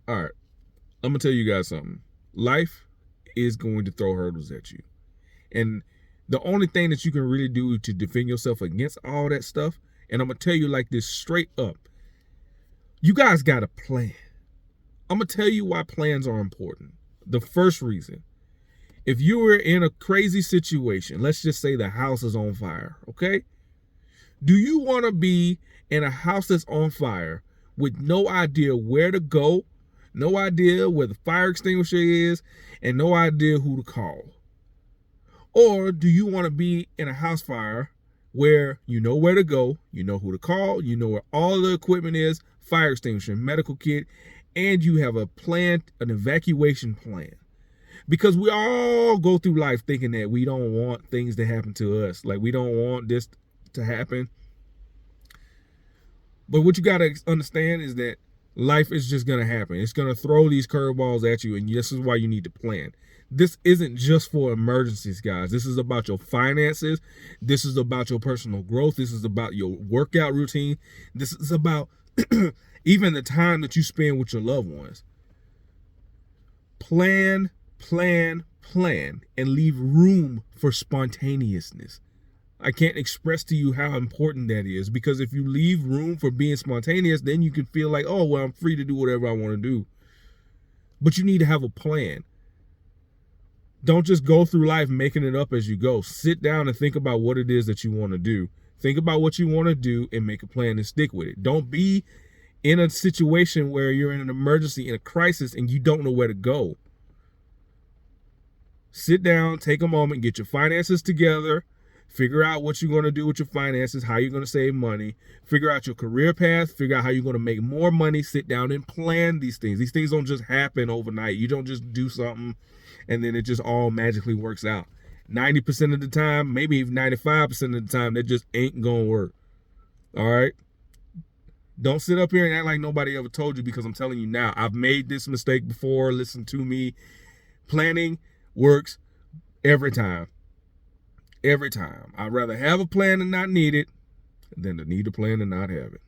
All right, I'm gonna tell you guys something. Life is going to throw hurdles at you, and the only thing that you can really do to defend yourself against all that stuff, and I'm gonna tell you like this straight up, you guys got a plan. I'm gonna tell you why plans are important. The first reason, if you were in a crazy situation, let's just say the house is on fire, okay? Do you want to be in a house that's on fire with no idea where to go, no idea where the fire extinguisher is, and no idea who to call? Or do you want to be in a house fire where you know where to go, you know who to call, you know where all the equipment is, fire extinguisher, medical kit, and you have a plan, an evacuation plan? Because we all go through life thinking that we don't want things to happen to us. Like we don't want this to happen. But what you got to understand is that life is just going to happen. It's going to throw these curveballs at you, and this is why you need to plan. This isn't just for emergencies, guys. This is about your finances. This is about your personal growth. This is about your workout routine. This is about even the time that you spend with your loved ones. Plan, plan, plan, and leave room for spontaneousness. I can't express to you how important that is, because if you leave room for being spontaneous, then you can feel like, oh, well, I'm free to do whatever I want to do. But you need to have a plan. Don't just go through life making it up as you go. Sit down and think about what it is that you want to do. Think about what you want to do and make a plan and stick with it. Don't be in a situation where you're in an emergency, in a crisis, and you don't know where to go. Sit down, take a moment, get your finances together, figure out what you're going to do with your finances, how you're going to save money, figure out your career path, figure out how you're going to make more money, sit down and plan these things. These things don't just happen overnight. You don't just do something and then it just all magically works out. 90% of the time, maybe even 95% of the time, that just ain't going to work. All right? Don't sit up here and act like nobody ever told you, because I'm telling you now, I've made this mistake before. Listen to me. Planning works every time. Every time. I'd rather have a plan and not need it than to need a plan and not have it.